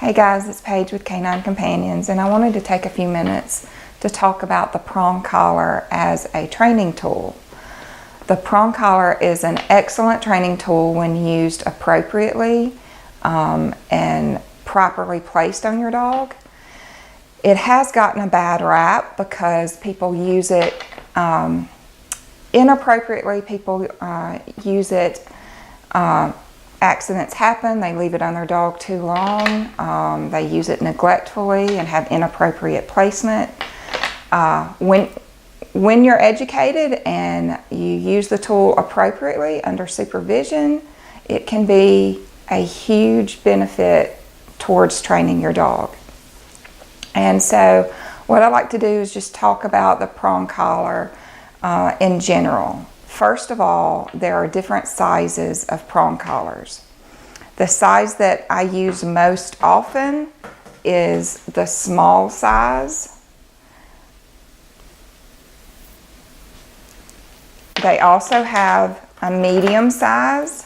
Hey guys, it's Paige with Canine Companions, and I wanted to take a few minutes to talk about the prong collar as a training tool. The prong collar is an excellent training tool when used appropriately and properly placed on your dog. It has gotten a bad rap because people use it inappropriately. People use it, accidents happen, they leave it on their dog too long, they use it neglectfully and have inappropriate placement. When you're educated and you use the tool appropriately under supervision, it can be a huge benefit towards training your dog. And so what I like to do is just talk about the prong collar in general. First of all, there are different sizes of prong collars. The size that I use most often is the small size. They also have a medium size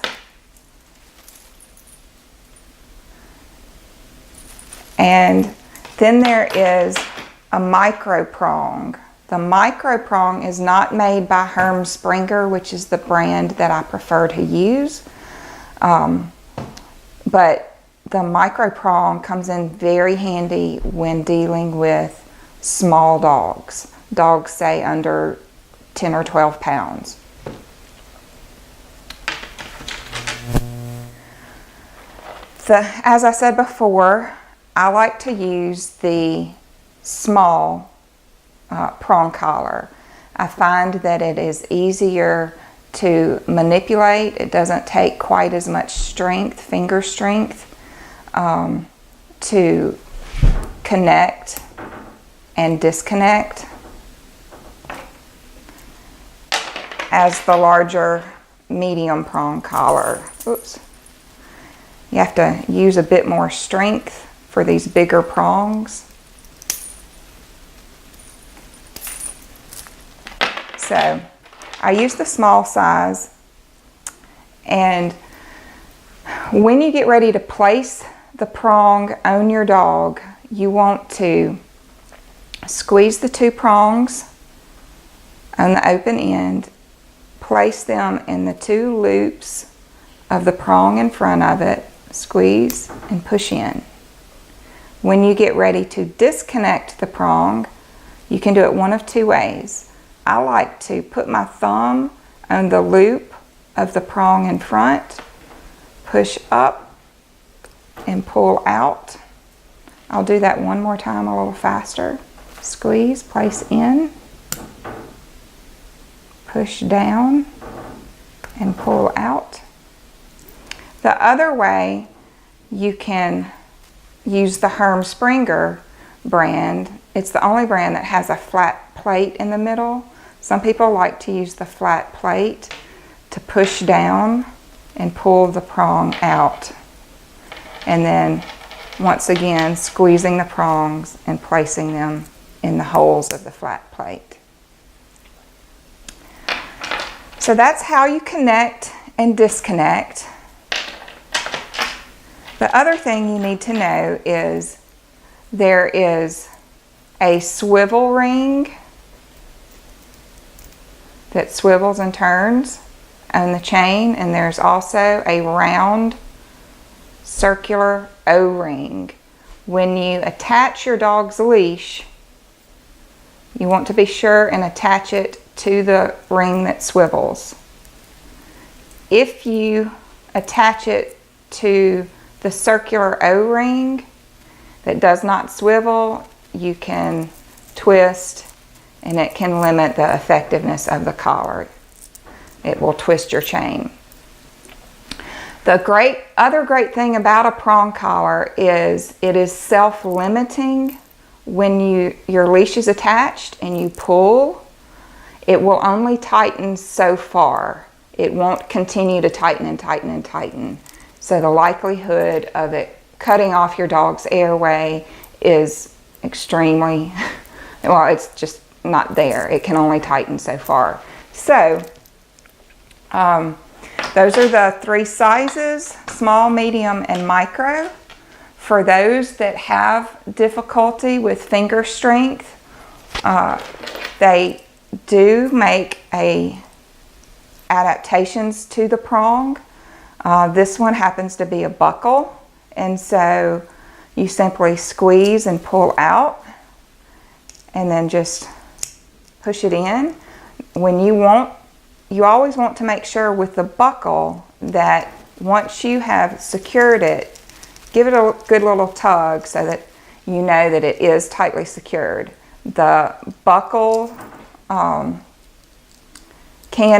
and then there is a micro prong. The micro prong is not made by Herm Sprenger, which is the brand that I prefer to use. But the micro prong comes in very handy when dealing with small dogs. Dogs say under 10 or 12 pounds. As I said before, I like to use the small prong collar. I find that it is easier to manipulate. It doesn't take quite as much strength, finger strength, to connect and disconnect as the larger medium prong collar. Oops. You have to use a bit more strength for these bigger prongs. So I use the small size, and when you get ready to place the prong on your dog, you want to squeeze the two prongs on the open end, place them in the two loops of the prong in front of it, squeeze and push in. When you get ready to disconnect the prong, you can do it one of two ways. I like to put my thumb on the loop of the prong in front, push up and pull out. I'll do that one more time a little faster. Squeeze, place in, push down and pull out. The other way, you can use the Herm Sprenger brand. It's the only brand that has a flat plate in the middle. Some people like to use the flat plate to push down and pull the prong out. And then once again, squeezing the prongs and placing them in the holes of the flat plate. So that's how you connect and disconnect. The other thing you need to know is there is a swivel ring that swivels and turns on the chain, and there's also a round circular O-ring. When you attach your dog's leash, you want to be sure and attach it to the ring that swivels. If you attach it to the circular O-ring that does not swivel, you can twist and it can limit the effectiveness of the collar. It will twist your chain. The other great thing about a prong collar is it is self-limiting. When your leash is attached and you pull, it will only tighten so far. It won't continue to tighten and tighten and tighten. So the likelihood of it cutting off your dog's airway is extremely, well, it's just not there. It can only tighten so far. So those are the three sizes, small, medium, and micro. For those that have difficulty with finger strength, they do make adaptations to the prong. This one happens to be a buckle, and so you simply squeeze and pull out and then just push it in. You always want to make sure with the buckle that once you have secured it, give it a good little tug so that you know that it is tightly secured. The buckle can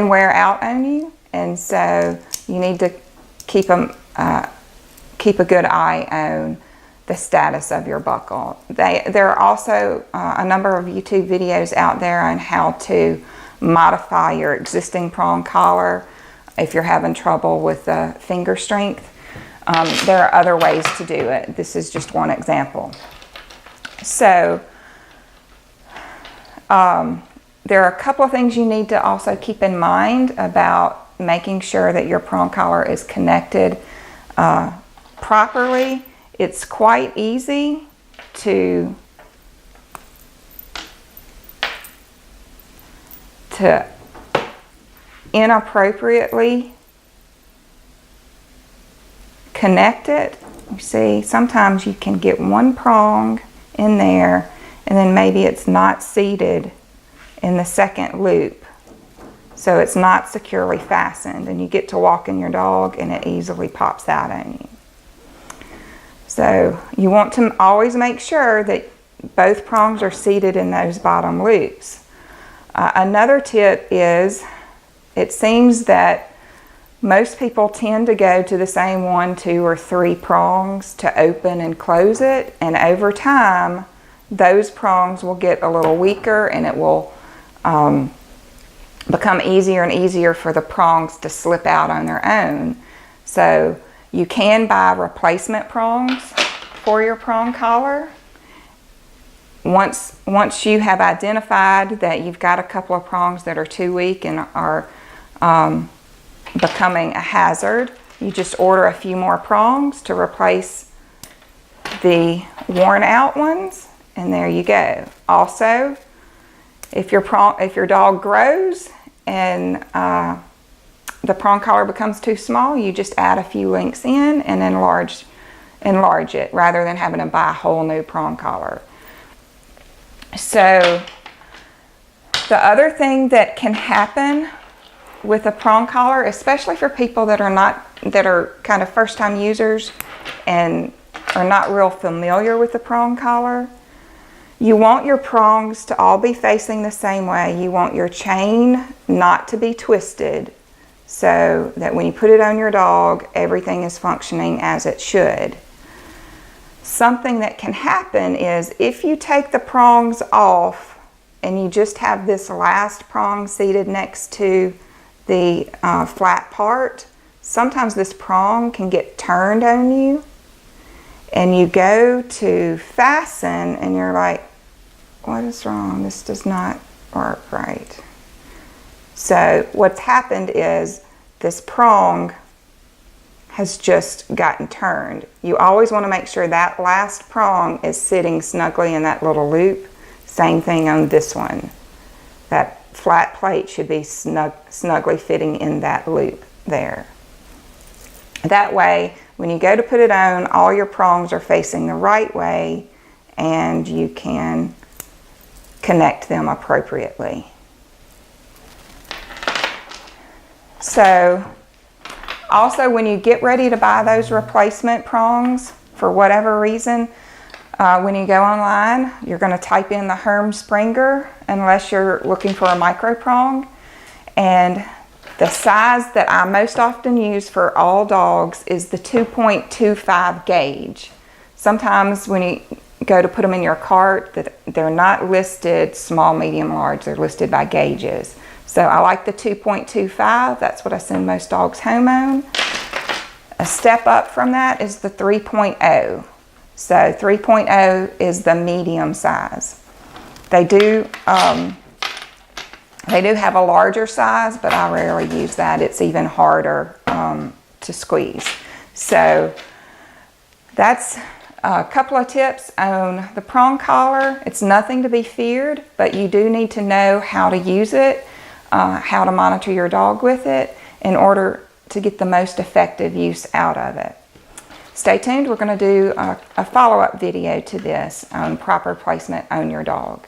wear out on you, and so you need to keep a good eye on the status of your buckle. There are also a number of YouTube videos out there on how to modify your existing prong collar if you're having trouble with the finger strength. There are other ways to do it. This is just one example. So there are a couple of things you need to also keep in mind about making sure that your prong collar is connected properly. It's quite easy to inappropriately connect it. You see, sometimes you can get one prong in there and then maybe it's not seated in the second loop, so it's not securely fastened, and you get to walking your dog and it easily pops out on you. So you want to always make sure that both prongs are seated in those bottom loops. Another tip is, it seems that most people tend to go to the same 1, 2, or 3 prongs to open and close it, and over time those prongs will get a little weaker and it will become easier and easier for the prongs to slip out on their own. So you can buy replacement prongs for your prong collar. Once you have identified that you've got a couple of prongs that are too weak and are becoming a hazard, you just order a few more prongs to replace the worn out ones, and there you go. Also, if your dog grows and the prong collar becomes too small, you just add a few links in and enlarge it rather than having to buy a whole new prong collar. So the other thing that can happen with a prong collar, especially for people that are kind of first time users and are not real familiar with the prong collar, you want your prongs to all be facing the same way. You want your chain not to be twisted so that when you put it on your dog, everything is functioning as it should. Something that can happen is if you take the prongs off and you just have this last prong seated next to the flat part, sometimes this prong can get turned on you, and you go to fasten and you're like, what is wrong? This does not work right. So what's happened is this prong has just gotten turned. You always want to make sure that last prong is sitting snugly in that little loop. Same thing on this one. That flat plate should be snugly fitting in that loop there. That way, when you go to put it on, all your prongs are facing the right way and you can connect them appropriately. So, also when you get ready to buy those replacement prongs, for whatever reason, when you go online, you're going to type in the Herm Springer, unless you're looking for a micro prong. And the size that I most often use for all dogs is the 2.25 gauge. Sometimes when you go to put them in your cart, they're not listed small, medium, large. They're listed by gauges. So I like the 2.25. That's what I send most dogs home on. A step up from that is the 3.0. So 3.0 is the medium size. They do have a larger size, but I rarely use that. It's even harder to squeeze. So that's A couple of tips on the prong collar. It's nothing to be feared, but you do need to know how to use it, how to monitor your dog with it in order to get the most effective use out of it. Stay tuned, we're going to do a follow-up video to this on proper placement on your dog.